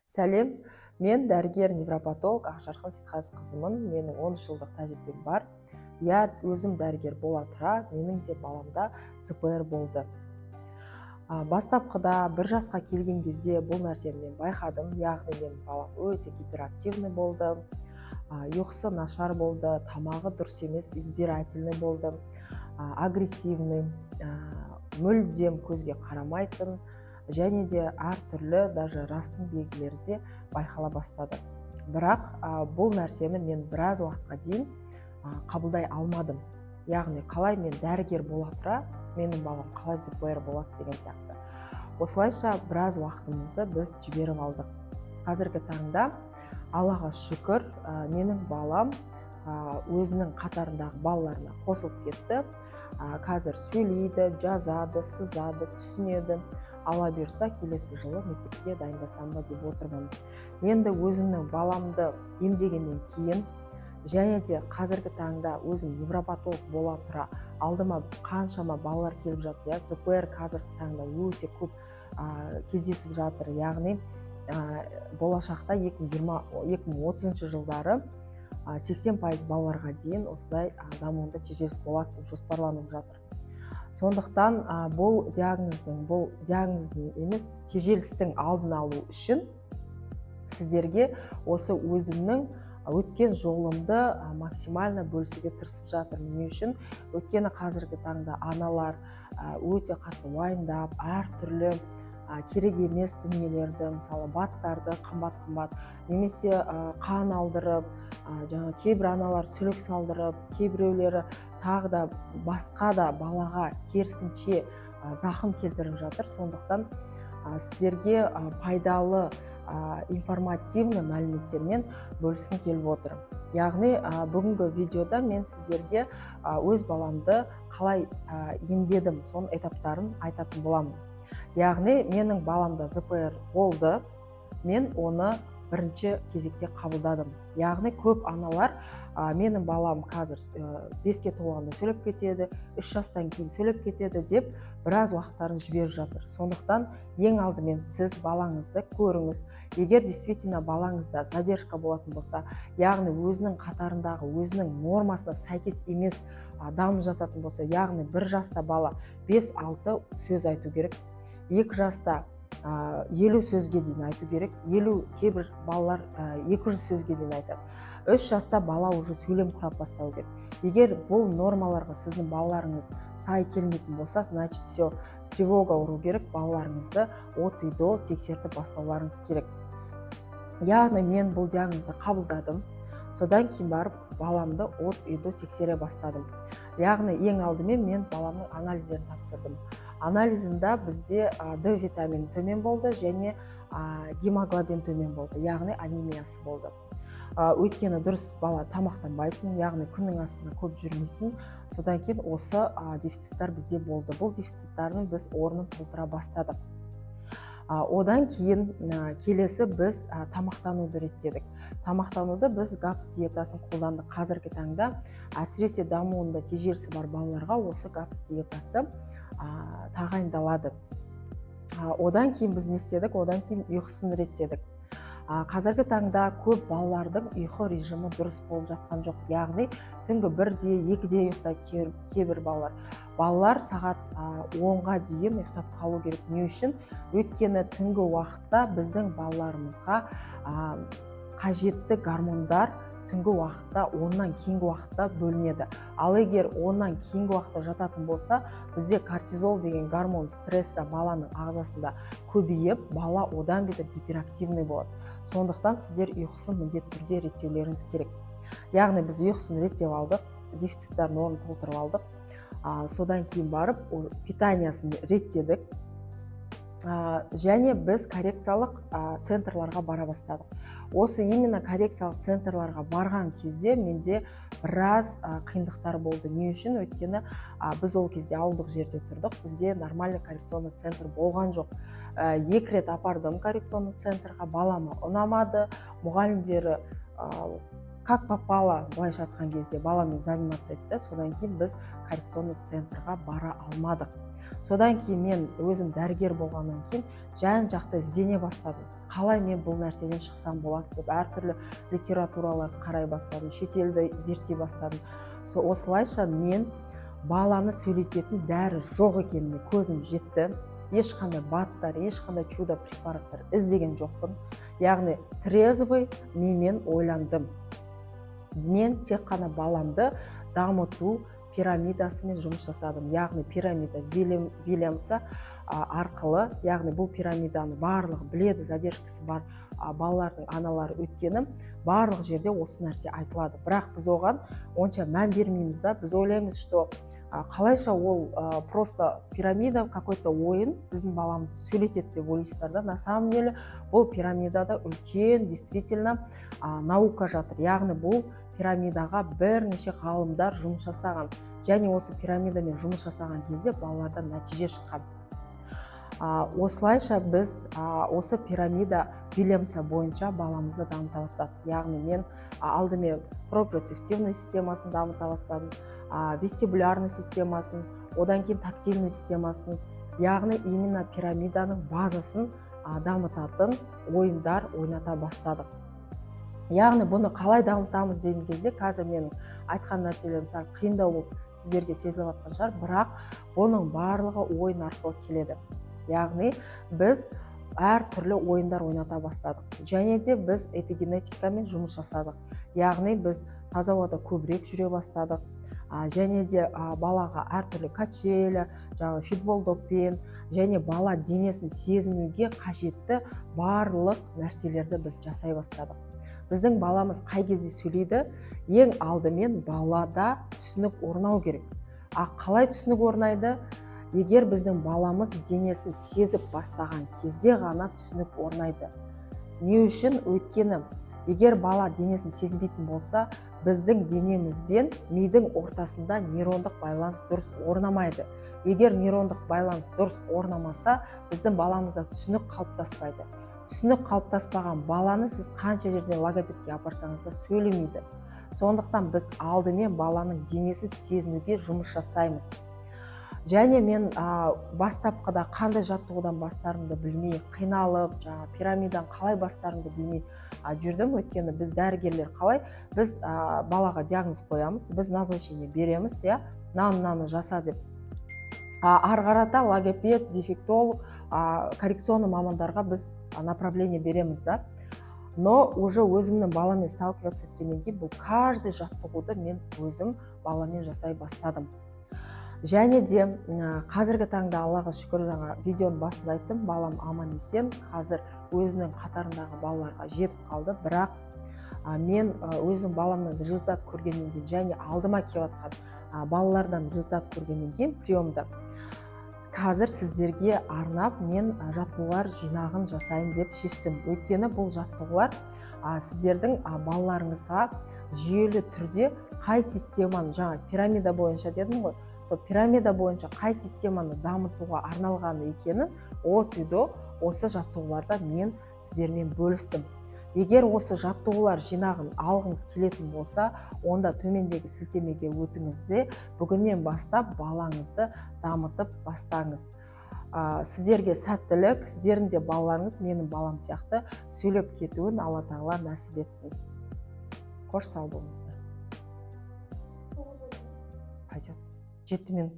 Сәлем, мен дәрігер невропатолог Ақжарқын Сейтқазықызымын. Менің 13 жылдық тәжірибем бар. Өзім дәрігер бола тұра, менің де баламда ЗПР болды. Бастапқыда 1 жасқа келген кезде бұл нәрсені мен байқадым. Яғни менің балам өте гиперактивный болды, ұйқысы нашар болды, тамағы дұрыс емес, избирательный болды, агрессивный, мүлдем көзге қарамайтын, және де әртүрлі даже растың белгілері де байқала бастады. Бірақ бұл нәрсені мен біраз уақытқа дейін қабылдай алмадым. Яғни қалай мен дәрігер бола тұра, менің балам қалай ЗПР болады деген сияқты. Осылайша біраз уақытымызды біз жіберіп алдық. Қазіргі таңда Аллаға шүкір, менің балам өзінің қатарындағы балаларына қосылып кетті. Қазір сөйлейді, жазады, сызады, түсінеді. Алла бұйырса, келесі жылы мектепке дайындасам ба деп отырмын. Енді өзімнің баламды емдегеннен кейін, және де қазіргі таңда өзім невропатолог бола тұра, алдыма қаншама балалар келіп жатыр. ЗПР қазіргі таңда өте көп кездесіп жатыр. Яғни болашақта 2030 жылдары 80% балаларға дейін осылай дамуында тежеліс болады деп жоспарланып жатыр. Сондықтан бұл диагноздың емес, тежелістің алдын алу үшін сіздерге осы өзімнің өткен жолымды максимально бөлісуге тырысып жатырмын. Не үшін? Өйткені қазіргі таңда аналар өте қатты уайымдап, әртүрлі керек емес дүниелерді, мысалы баттарды қымбат-қымбат, немесе қан алдырып, кейбір аналар сүлік салдырып, кейбіреулері тағы да басқа да балаға керісінше зақым келтіріп жатыр. Сондықтан сіздерге пайдалы информативны мәліметтермен бөліскім келіп отыр. Яғни бүгінгі видеода мен сіздерге өз баламды қалай емдедім, соның этаптарын айтатын боламын. Яғни менің баламда ЗПР болды, мен оны бірінші кезекте қабылдадым. Яғни көп аналар менің балам қазір 5-ке толғанда сөйлеп кетеді, 3 жастан кейін сөйлеп кетеді деп біраз уақыттарын жіберіп жатыр. Сондықтан ең алдымен сіз балаңызды көріңіз. Егер действительно балаңызда задержка болатын болса, яғни өзінің қатарындағы, өзінің нормасына сәйкес емес дамып жататын болса, яғни 1 жаста бала 5-6 сөз айту керек, 2 жаста 50 сөзге дейін айту керек, кейбір балалар 200 сөзге дейін айтады. 3 жаста бала уже сөйлем құрап бастау керек. Егер бұл нормаларға сіздің балаларыңыз сай келмейтін болса, значит все, тревога ұру керек, балаларыңызды от и до тексертіп бастауларыңыз керек. Яғни мен бұл диагнозды қабылдадым. Содан кейін барып баламды от и до тексере бастадым. Яғни ең алдымен мен баламның анализдерін тапсырдым. Анализында бізде D витамині төмен болды және гемоглобин төмен болды, яғни анемиясы болды. Өйткені дұрыс бала тамақтанбайтын, яғни күннің астында көп жүрмейтін. Содан кейін осы дефициттар бізде болды. Бұл дефициттардың біз орнын толтыра бастадық. Одан кейін келесі біз тамақтануды реттедік. Тамақтануды біз ГАПС диетасын қолдандық. Қазіргі таңда әсіресе дамуында тежелісі бар балаларға осы ГАПС диетасы тағайындалады. Одан кейін біз не істедік? Одан кейін ұйқысын реттедік. Қазіргі таңда көп балалардың ұйқы режимі дұрыс болып жатқан жоқ. Яғни түнгі 1-де, 2-де ұйықтайды кейбір балалар. Балалар сағат 10-ға дейін ұйықтап қалу керек. Не үшін? Өйткені түнгі уақытта біздің балаларымызға қажетті гормондар түнгі уақытта, оннан кейінгі уақытта бөлінеді. Ал егер оннан кейінгі уақытта жататын болса, бізде кортизол деген гормон стресса баланың ағзасында көбейіп, бала одан бетер гиперактивный болады. Сондықтан сіздер ұйқысын міндетті түрде реттеулеріңіз керек. Яғни біз ұйқысын реттеп алдық, дефициттарын орнын толтырып алдық. Содан кейін барып питаниясын реттедік. Және біз коррекциялық центрларға бара бастадық. Осы именно коррекциялық центрларға барған кезде менде біраз қиындықтар болды. Не үшін? Өйткені біз ол кезде ауылдық жерде тұрдық. Бізде нормальный коррекционный центр болған жоқ. 2 рет апардым коррекционный центрға, балама ұнамады. Мұғалімдері как попало, былайша айтқан кезде баламен заниматься етті. Содан кейін біз коррекционный центрға бара алмадық. Содан кейін мен өзім дәрігер болғаннан кейін жан жақты іздене бастадым. қалай мен бұл нәрседен шықсам болады деп әртүрлі литератураларды қарай бастадым, шетелді зерттей бастадым. Осылайша мен баланы сөйлететін дәрі жоқ екеніне көзім жетті. Ешқандай баттар, ешқандай чудо препараттар іздеген жоқпын. Яғни трезвый мимен ойландым. Мен тек қана баламды дамыту пирамидасымен жұмыс жасадым. Яғни пирамида Вильямса арқылы, яғни бұл пирамиданы барлығы біледі, задержкасы бар балалардың аналары, өткені барлық жерде осы нәрсе айтылады. Бірақ біз оған онша мән бермейміз да. Біз ойлаймыз, что қалайша ол просто пирамида, какой-то ойын біздің баламызды сөйлетеді деп ойлайсыздар да. На самом деле бұл пирамидада үлкен действительно наука жатыр. Яғни бұл пирамидаға бірнеше ғалымдар жұмыс жасаған, және осы пирамидамен жұмыс жасаған кезде балалардан нәтиже шыққан. Осылайша біз осы пирамида Вильямса бойынша баламызды дамыта бастадық. Яғни мен алдымен прогрессивтивный системасын дамыта бастадым, вестибулярный системасын, одан кейін тактильный системасын, яғни именно пирамиданың базасын дамытатын ойындар ойната бастадық. Яғни бұны қалай дамытамыз деген кезде, қазір менің айтқан нәрселерім сәл қиындау болып сіздерге сезіліп жатқан шығар, бірақ бұның барлығы ойын арқылы келеді. Яғни біз әртүрлі ойындар ойната бастадық. Және де біз эпигенетикамен жұмыс жасадық. Яғни біз таза ауада көбірек жүре бастадық. Және де балаға әртүрлі качеля, жаңағы футбол доппен, және бала денесін сезінуге қажетті барлық нәрселерді біз жасай бастадық. Біздің баламыз қай кезде сөйлейді? Ең алдымен балада түсінік орнау керек. Қалай түсінік орнайды? Егер біздің баламыз денесі сезіп бастаған кезде ғана түсінік орнайды. Не үшін? Өйткені егер бала денесін сезбейтін болса, біздің денеміз бен мидың ортасында нейрондық байланыс дұрыс орнамайды. Егер нейрондық байланыс дұрыс орнамаса, біздің баламызда түсінік қалыптаспайды. Түсінік қалыптаспаған баланы сіз қанша жерде логопедке апарсаңыз да сөйлемейді. Сондықтан біз алдымен баланың денесі сезінуге жұмыс жасаймыз. Және мен бастапқыда қандай жаттығудан бастарымды білмей, қиналып, пирамидадан қалай бастарымды білмей жүрдім. Өйткені біз дәрігерлер қалай, біз балаға диагноз қоямыз, біз назначение береміз, мынаны жаса деп. Арғарата логопед, дефектолог, коррекционный мамандарға біз направление береміз да. Но уже өзімнің баламен сталкиваться еткеннен кейін бұл каждый жаттығуды мен өзім баламен жасай бастадым. Және де қазіргі таңда Аллаға шүкір, жаңа видеоның басында айттым, балам аман есен, қазір өзінің қатарындағы балаларға жетіп қалды. Бірақ мен өзім баламнан результат көргеннен кейін, және алдыма келіп жатқан балалардан результат көргеннен кейін приемда қазір сіздерге арнап мен жаттығулар жинағын жасайын деп шештім. Өйткені бұл жаттығулар сіздердің балаларыңызға жүйелі түрде қай системаны, жаңа пирамида бойынша дедім ғой, пирамида бойынша қай системаны дамытуға арналғаны екенін от-үйдо осы жаттығуларда мен сіздермен бөлістім. Егер осы жаттығулар жинағын алғыңыз келетін болса, онда төмендегі сілтемеге өтіңіз де бүгіннен бастап балаңызды дамытып бастаңыз. Сіздерге сәттілік, сіздердің де балаларыңыз менің балам сияқты сөйлеп кетуін Алла Тағала нәсіп етсін. Қош сау болыңыздар. Пойдет. 7 минут.